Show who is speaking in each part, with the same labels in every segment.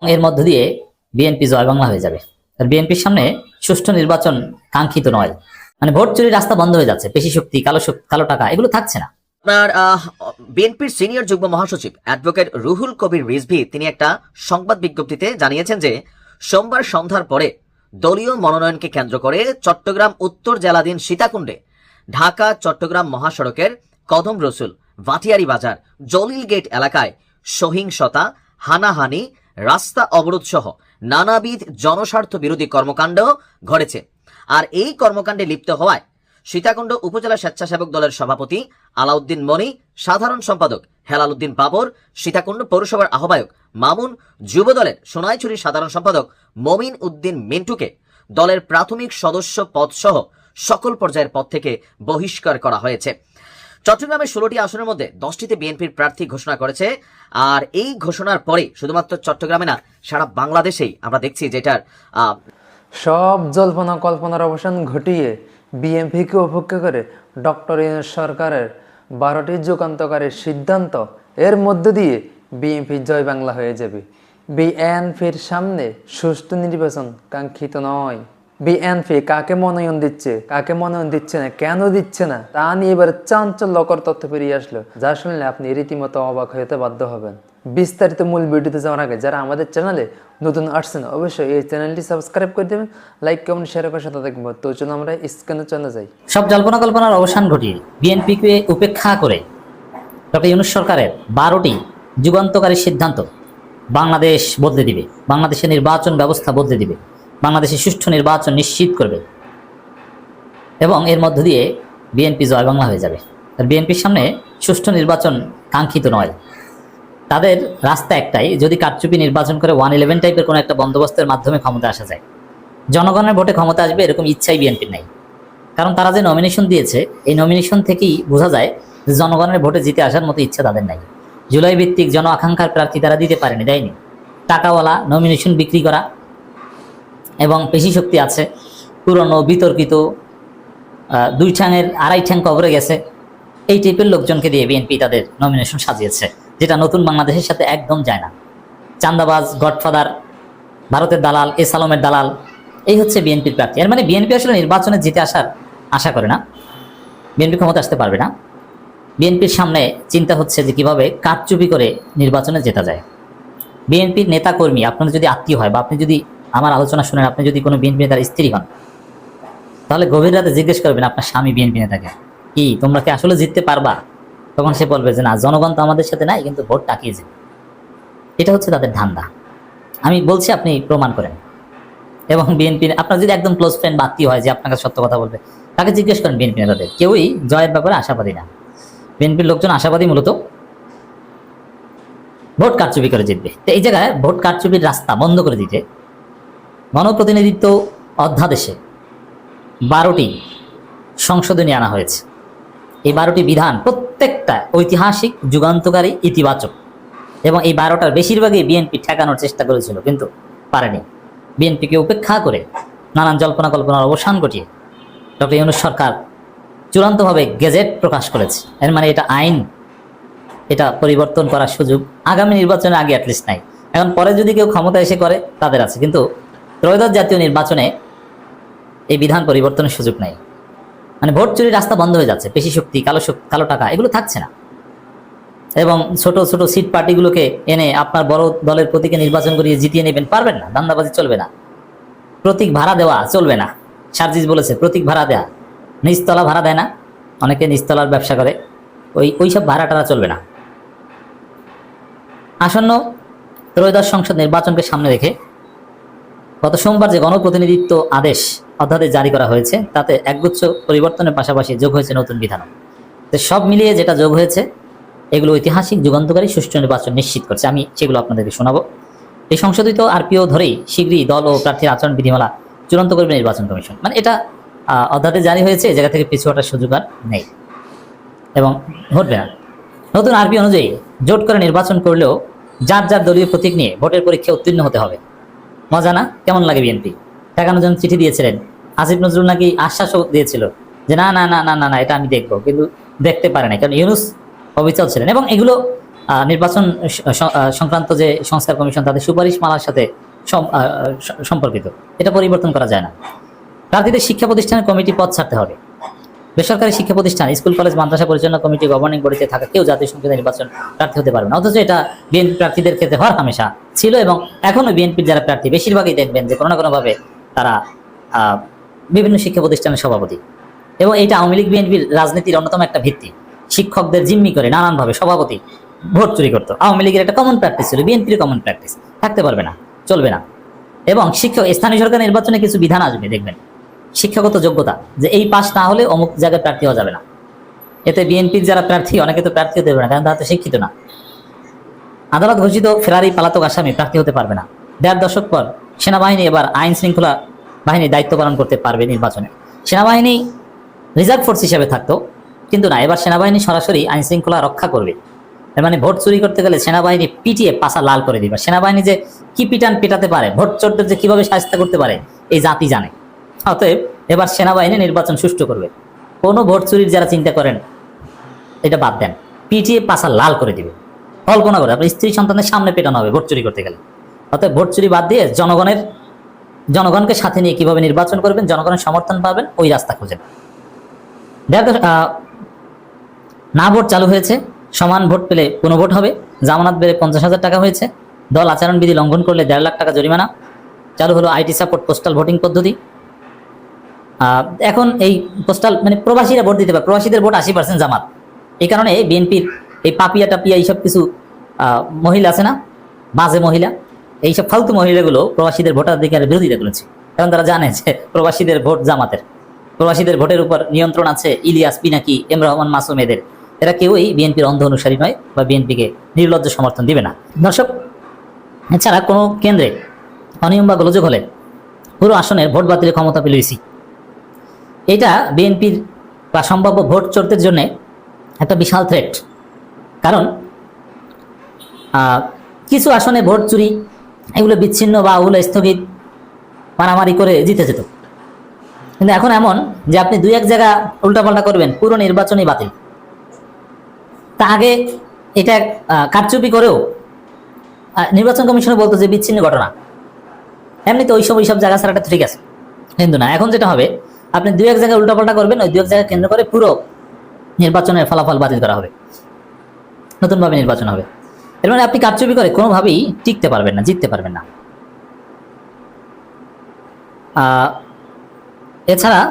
Speaker 1: এর মধ্য দিয়ে বিএনপি জয় বাংলা হয়ে যাবে। আর বিএনপির সামনে সুষ্ঠু নির্বাচন কাঙ্ক্ষিত নয়। মানে ভোট চুরির রাস্তা বন্ধ হয়ে যাচ্ছে, পেশি শক্তি, কালো টাকা এগুলো থাকছে না।
Speaker 2: আপনার বিএনপির সিনিয়র যুগ্ম মহাসচিব অ্যাডভোকেট রুহুল কবির রিজভী তিনি একটা সংবাদ বিজ্ঞপ্তিতে জানিয়েছেন যে সোমবার সন্ধ্যার পরে দলীয় মনোনয়নকে কেন্দ্র করে চট্টগ্রাম উত্তর জেলাধীন সীতাকুণ্ডে ঢাকা চট্টগ্রাম মহাসড়কের কদম রসুল ভাটিয়ারি বাজার জলিল গেট এলাকায় সহিংসতা, হানাহানি, রাস্তা অবরোধ সহ নানাবিধ জনস্বার্থ বিরোধী কর্মকাণ্ড ঘটেছে। আর এই কর্মকাণ্ডে লিপ্ত হওয়ায় সীতাকুণ্ড উপজেলা স্বেচ্ছাসেবক দলের সভাপতি আলাউদ্দিন মনি, সাধারণ সম্পাদক হেলাল উদ্দিন বাবর, সীতাকুণ্ড পৌরসভার আহ্বায়ক মামুন, যুব দলের সোনাইছড়ির সাধারণ সম্পাদক মমিন উদ্দিন মিন্টুকে দলের প্রাথমিক সদস্য পদ সহ সকল পর্যায়ের পদ থেকে বহিষ্কার করা হয়েছে। চট্টগ্রামের 16টি আসনের মধ্যে 10টিতে বিএনপির প্রার্থী ঘোষণা করেছে। আর এই ঘোষণার পরে শুধুমাত্র চট্টগ্রামে না, সারা বাংলাদেশেই আমরা দেখছি যেটার
Speaker 3: সব জল্পনা কল্পনার অবসান ঘটিয়ে বিএনপিকে উপেক্ষা করে ডক্টর ইউনূস সরকারের 12টি যুগান্তকারী সিদ্ধান্ত, এর মধ্য দিয়ে বিএনপি জয় বাংলা হয়ে যাবে। বিএনপির সামনে সুষ্ঠু নির্বাচন কাঙ্ক্ষিত নয়। বিএনপি কাকে মনোনয়ন দিচ্ছে, কাকে মনোনয়ন দিচ্ছে না, কেন দিচ্ছে না, তা নিয়ে এবার চাঞ্চল্যকর তথ্য বেরিয়ে আসলো, যা শুনলে আপনি রীতিমতো অবাক হতে বাধ্য হবেন। বিস্তারিত মূল ভিডিওতে যাওয়ার আগে যারা আমাদের চ্যানেলে নতুন আসছেন অবশ্যই এই চ্যানেলটি সাবস্ক্রাইব করে দেবেন, লাইক কমেন্ট শেয়ার করে সাথে থাকবেন। তো চলুন আমরা স্ক্রিনে চলে যাই।
Speaker 1: সব জল্পনা কল্পনার অবসান ঘটিয়ে বিএনপিকে উপেক্ষা করে ডক্টর ইউনূস সরকারের 12টি যুগান্তকারী সিদ্ধান্ত বাংলাদেশ বদলে দিবে, বাংলাদেশের নির্বাচন ব্যবস্থা বদলে দিবে, বাংলাদেশের সুষ্ঠু নির্বাচন নিশ্চিত করবে এবং এর মধ্য দিয়ে বিএনপি জয় বাংলা হয়ে যাবে। আর বিএনপির সামনে সুষ্ঠু নির্বাচন কাঙ্ক্ষিত নয়। তাদের রাস্তা একটাই, যদি কারচুপি নির্বাচন করে 111 টাইপের কোনো একটা বন্দোবস্তের মাধ্যমে ক্ষমতা আসা যায়। জনগণের ভোটে ক্ষমতা আসবে এরকম ইচ্ছাই বিএনপির নাই। কারণ তারা যে নমিনেশন দিয়েছে, এই নমিনেশন থেকেই বোঝা যায় যে জনগণের ভোটে জিতে আসার মতো ইচ্ছা তাদের নাই। জুলাই ভিত্তিক জন আকাঙ্ক্ষার প্রার্থী তারা দিতে পারেনি, দেয়নি। টাকাওয়ালা নমিনেশন বিক্রি করা এবং পেশি শক্তি আছে, পুরনো বিতর্কিত 2 ঠ্যাঙের 2.5 ঠ্যাং কবরে গেছে, এই টাইপের লোকজনকে দিয়ে বিএনপি তাদের নমিনেশন সাজিয়েছে, যেটা নতুন বাংলাদেশের সাথে একদম যায় না। চান্দাবাজ, গডফাদার, ভারতের দালাল, সালমের দালাল, এই হচ্ছে বিএনপির প্রার্থী। এর মানে বিএনপি আসলে নির্বাচনে জিতে আসার আশা করে না, বিএনপি ক্ষমতা আসতে পারবে না। বিএনপির সামনে চিন্তা হচ্ছে যে কিভাবে কারচুপি করে নির্বাচনে জেতা যায়। বিএনপির নেতা কর্মী আপনার যদি আত্মীয় হয় বা আপনি যদি আমার আলোচনা শুনেন, আপনি যদি কোনো বিএনপি নেতার স্ত্রী হন, তাহলে গভীর রাতে জিজ্ঞেস করবেন আপনার স্বামী বিএনপি নেতাকে, কি তোমরা কি আসলে জিততে পারবা? তখন সে বলবে যে না, জনগণ তো আমাদের সাথে নাই, কিন্তু ভোট টাকিয়ে যাবে। এটা হচ্ছে তাদের ধান্দা। আমি বলছি, আপনি প্রমাণ করেন। এবং বিএনপি আপনার যদি একদম ক্লোজ ফ্রেন্ড বা আত্মীয় হয় যে আপনাকে সত্য কথা বলবে, তাকে জিজ্ঞেস করেন বিএনপি নেতাদের, কেউই জয়ের ব্যাপারে আশাবাদী না। বিএনপির লোকজন আশাবাদী মূলত ভোট কারচুপি করে জিতবে। তো এই জায়গায় ভোট কারচুপির রাস্তা বন্ধ করে দিতে গণপ্রতিনিধিত্ব অধ্যাদেশে 12টি সংশোধনী আনা হয়েছে। এই 12টি বিধান প্রত্যেকটা ঐতিহাসিক, যুগান্তকারী, ইতিবাচক এবং এই 12টার বেশিরভাগই বিএনপি ঠেকানোর চেষ্টা করেছিল, কিন্তু পারেনি। বিএনপিকে উপেক্ষা করে নানান জল্পনা কল্পনার অবসান ঘটিয়ে ডক্টর ইউনূস সরকার চূড়ান্তভাবে গেজেট প্রকাশ করেছে। এর মানে এটা আইন, এটা পরিবর্তন করার সুযোগ আগামী নির্বাচনে আগে অ্যাটলিস্ট নাই। এখন পরে যদি কেউ ক্ষমতা এসে করে তাদের আছে, কিন্তু ত্রয়োদশ জাতীয় নির্বাচনে এই বিধান পরিবর্তনের সুযোগ নাই। মানে ভোট চুরির রাস্তা বন্ধ হয়ে যাচ্ছে, পেশি শক্তি, কালো টাকা এগুলো থাকছে না। এবং ছোট ছোট সিট পার্টিগুলোকে এনে আপনার বড় দলের প্রতীকে নির্বাচন করিয়ে জিতিয়ে নেবেন, পারবেন না। দান্দাবাজি চলবে না, প্রতীক ভাড়া দেওয়া চলবে না। সার্জিস বলেছে প্রতীক ভাড়া দেয়া, নিচতলা ভাড়া দেয় না, অনেকে নিচতলার ব্যবসা করে, ওইসব ভাড়াটারা চলবে না। আসন্ন ত্রয়োদশ সংসদ নির্বাচনকে সামনে রেখে গত সোমবার যে গণপ্রতিনিধিত্ব অধ্যাদেশ জারি করা হয়েছে, তাতে একগুচ্ছ পরিবর্তনের পাশাপাশি যোগ হয়েছে নতুন বিধান। তো সব মিলিয়ে যেটা যোগ হয়েছে, এগুলো ঐতিহাসিক, যুগান্তকারী সুষ্ঠু নির্বাচন নিশ্চিত করছে। আমি সেগুলো আপনাদেরকে শোনাবো। এই সংশোধিত আরপিও ধরেই শীঘ্রই দল ও প্রার্থীর আচরণ বিধিমালা চূড়ান্ত করবে নির্বাচন কমিশন। মানে এটা অধ্যাদেশ জারি হয়েছে, এই জায়গা থেকে পিছু হটার সুযোগ আর নেই এবং ঘটবে না। নতুন আরপি অনুযায়ী জোট করে নির্বাচন করলেও যার যার দলীয় প্রতীক নিয়ে ভোটের পরীক্ষায় উত্তীর্ণ হতে হবে। মজা না? কেমন লাগে? বিএনপি ঠেকানোর জন্য চিঠি দিয়েছিলেন। আসিফ নজরুল নাকি আশ্বাসও দিয়েছিল যে না না না না না না এটা আমি দেখবো, কিন্তু দেখতে পারে না, কারণ ইউনূস অবিচল ছিলেন। এবং এগুলো নির্বাচন সংক্রান্ত যে সংস্কার কমিশন তাদের সুপারিশ মালার সাথে সম্পর্কিত, এটা পরিবর্তন করা যায় না। প্রার্থীদের শিক্ষা প্রতিষ্ঠানের কমিটি পদ ছাড়তে হবে। বেসরকারি শিক্ষা প্রতিষ্ঠান, স্কুল, কলেজ, মাদ্রাসা পরিচালনা কমিটি, গভর্নিং বডিতে থাকা কেউ জাতীয় সংসদে নির্বাচন প্রার্থী হতে পারবে না। অথচ এটা বিএনপি প্রার্থীদের ক্ষেত্রে হওয়ার হামেশা ছিল, এবং এখনো বিএনপির যারা প্রার্থী বেশিরভাগই দেখবেন যে কোনো না কোনোভাবে তারা বিভিন্ন শিক্ষা প্রতিষ্ঠানের সভাপতি। এবং এটা আওয়ামী লীগ বিএনপির রাজনীতির অন্যতম একটা ভিত্তি। শিক্ষকদের জিম্মি করে নানানভাবে সভাপতি ভোট চুরি করতো। আওয়ামী লীগের একটা কমন প্র্যাকটিস ছিল, বিএনপির কমন প্র্যাকটিস থাকতে পারবে না, চলবে না। এবং স্থানীয় সরকার নির্বাচনে কিছু বিধান আসবে, দেখবেন শিক্ষাগত যোগ্যতা, যে এই পাস না হলে অমুক জায়গায় প্রার্থী হওয়া যাবে না। এতে বিএনপির যারা প্রার্থী অনেকে তো প্রার্থী হতে পারবে না, কারণ তারা তো শিক্ষিত না। আদালত ঘোষিত ফেরারি পলাতক আসামি প্রার্থী হতে পারবে না। ১.৫ দশক পর সেনাবাহিনী এবার আইন শৃঙ্খলা বাহিনীর দায়িত্ব পালন করতে পারবে নির্বাচনে। সেনাবাহিনী রিজার্ভ ফোর্স হিসেবে থাকতো, কিন্তু না, এবার সেনাবাহিনী সরাসরি আইন শৃঙ্খলা রক্ষা করবে। এর মানে ভোট চুরি করতে গেলে সেনাবাহিনী পিটিয়ে পাশা লাল করে দিবে। সেনাবাহিনী যে কি পেটাতে পারে, ভোট চোরদের যে কিভাবে শাস্তি করতে পারে, এই জাতি জানে। অতএব এবার সেনাবাহিনী নির্বাচন সুষ্ঠু করবে। কোনো ভোট চুরির যারা চিন্তা করেন এটা বাদ দেন, পিটিয়ে পাশা লাল করে দিবে। কল্পনা করে আপনার স্ত্রী সন্তানের সামনে পেটানো হবে ভোট চুরি করতে গেলে। অতএব ভোট চুরি বাদ দিয়ে জনগণকে সাথে নিয়ে কিভাবে নির্বাচন করবেন, জনগণের সমর্থন পাবেন, ওই রাস্তা খুঁজেন। না ভোট চালু হয়েছে, সমান ভোট পেলে কোনো ভোট হবে। জামানত বেড়ে 50,000 টাকা হয়েছে। দল আচরণবিধি লঙ্ঘন করলে 1.5 লাখ টাকা জরিমানা। চালু হলো আইটি সাপোর্ট পোস্টাল ভোটিং পদ্ধতি। এখন এই পোস্টাল মানে প্রবাসীরা ভোট দিতে পারে, প্রবাসীদের ভোট 80% জামাত। এই কারণে বিএনপির এই পাপিয়া টাপিয়া এইসব কিছু মহিলা আছে না, বাজে মহিলা, এইসব ফালতু মহিলাগুলো প্রবাসীদের ভোটাধিকারের বিরোধিতা করেছে। কারণ তারা জানে যে প্রবাসীদের ভোট জামাতের, প্রবাসীদের ভোটের উপর নিয়ন্ত্রণ আছে ইলিয়াস, পিনাকি, এম রহমান মাসুম, এরা কেউই বিএনপির অন্ধ অনুসারী নয় বা বিএনপিকে নির্লজ্জ সমর্থন দিবে না। দর্শক, এছাড়া কোনো কেন্দ্রে অনিয়ম বা গোলযোগ হলে পুরো আসনের ভোট বাতিলের ক্ষমতা পেল ইসি। এটা বিএনপির বা সম্ভাব্য ভোট চোরদের জন্য একটা বিশাল থ্রেট। কারণ কিছু আসনে ভোট চুরি, এগুলো বিচ্ছিন্ন বা ওগুলো স্থগিত মারামারি করে জিতে যেত। কিন্তু এখন এমন যে আপনি 2-1 জায়গা উল্টাপাল্টা করবেন, পুরো নির্বাচনই বাতিল। তা আগে এটা কারচুপি করেও নির্বাচন কমিশনে বলতো যে বিচ্ছিন্ন ঘটনা, এমনিতে ওইসব জায়গা ছাড়াটা ঠিক আছে। কিন্তু না, এখন যেটা হবে, আপনি 2-1 জায়গায় উল্টাপাল্টা করবেন, ওই 2-1 জায়গা কেন্দ্র করে পুরো নির্বাচনের ফলাফল বাতিল করা হবে, নতুনভাবে নির্বাচন হবে। এর মানে আপনি কারচুপি করে কোনোভাবেই টিকতে পারবেন না, জিততে পারবেন না। এছাড়া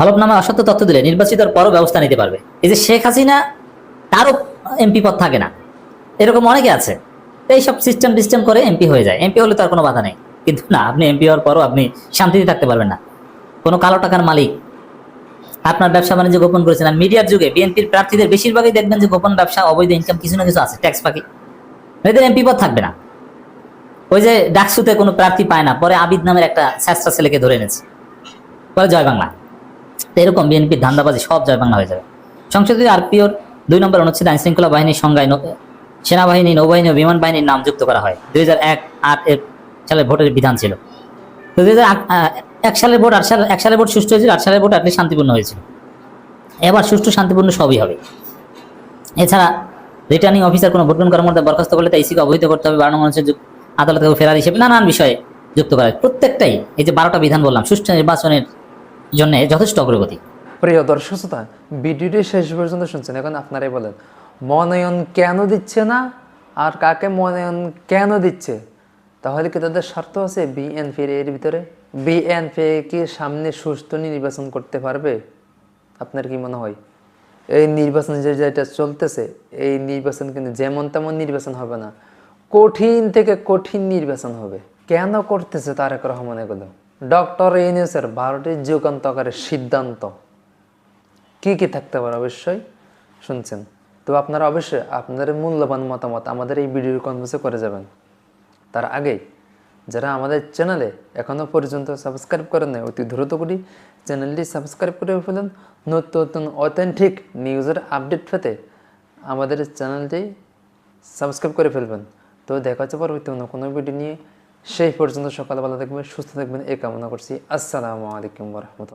Speaker 1: হলফনামা অসত্য তথ্য দিলে নির্বাচিতর পরও ব্যবস্থা নিতে পারবে। এই যে শেখ হাসিনা, তারও এমপি পদ থাকে না, এরকম অনেকে আছে। এইসব সিস্টেম করে এমপি হয়ে যায়। এমপি হলে তার কোনো বাধা নেই, কিন্তু না, আপনি এমপি হওয়ার পরও আপনি শান্তিতে থাকতে পারবেন না। কোনো কালো টাকার মালিক আপনার ব্যবসা বাণিজ্য গোপন করেছেন। আর মিডিয়ার যুগে বিএনপির প্রার্থীদের বেশিরভাগই দেখবেন যে গোপন ব্যবসা, অবৈধ ইনকাম কিছু না কিছু আছে, ট্যাক্স ফাঁকি। এদের এমপি পদ থাকবে না। ওই যে ডাকসুতে কোনো প্রার্থী পায় না, পরে আবিদ নামের একটা স্যাঁচড়া ছেলেকে ধরে এনেছে, পরে জয় বাংলা। তো এরকম বিএনপির ধান্দাবাজি সব জয় বাংলা হয়ে যাবে। সংসদীয় আরপিওর 2 নম্বর অনুচ্ছেদ আইন শৃঙ্খলা বাহিনীর সংজ্ঞায় সেনাবাহিনী, নৌবাহিনী ও বিমান বাহিনীর নাম যুক্ত করা হয়। 2001-8 সালের ভোটের বিধান ছিল। তো 2001 সালের ভোট, 1 সালের ভোট সুষ্ঠু হয়েছিল, 8 সালের ভোট অ্যাটলিস্ট শান্তিপূর্ণ হয়েছিল। এবার সুষ্ঠু শান্তিপূর্ণ সবই হবে। এছাড়া রিটার্নিং অফিসার কোনো ভোটগ্রহণ কর্মকর্তা বরখাস্ত করলে তা ইসিকে অবহিত করতে হবে। 12 নম্বর অনুচ্ছেদ আদালতে ফেরার হিসেবে নানান বিষয়ে যুক্ত করা হয়। প্রত্যেকটাই, এই যে 12টা বিধান বললাম, সুষ্ঠু নির্বাচনের জন্য যথেষ্ট অগ্রগতি।
Speaker 3: প্রিয় দর্শক শ্রোতা, ভিডিওটি শেষ পর্যন্ত শুনছেন। এখন আপনারাই বলেন, মনোনয়ন কেন দিচ্ছে না আর কাকে মনোনয়ন কেন দিচ্ছে? তাহলে কি তাদের স্বার্থ আছে বিএনপির এর ভিতরে? বিএনপি কি সামনে সুষ্ঠু নির্বাচন করতে পারবে? আপনার কি মনে হয়? এই নির্বাচন যেটা চলতেছে, এই নির্বাচন কিন্তু যেমন তেমন নির্বাচন হবে না, কঠিন থেকে কঠিন নির্বাচন হবে। কেন করতেছে তারেক রহমান এগুলো? ডক্টর ইউনূসের 12টি যুগান্তকারী সিদ্ধান্ত কি কি থাকতে পারে অবশ্যই শুনছেন। তো আপনারা অবশ্যই আপনাদের মূল্যবান মতামত আমাদের এই ভিডিওর কমেন্টে করে যাবেন। তার আগে যারা আমাদের চ্যানেলে এখনও পর্যন্ত সাবস্ক্রাইব করেন নাই, অতি দ্রুত করে চ্যানেলটি সাবস্ক্রাইব করে ফেলুন। নতুন নতুন অথেন্টিক নিউজের আপডেট পেতে আমাদের চ্যানেলটি সাবস্ক্রাইব করে ফেলবেন। তো দেখা হচ্ছে পরবর্তী অন্য কোনো ভিডিও নিয়ে। সেই পর্যন্ত সকালবেলা দেখবেন, সুস্থ থাকবেন, এই কামনা করছি। আসসালামু আলাইকুম ওয়া রাহমাতুল্লাহ।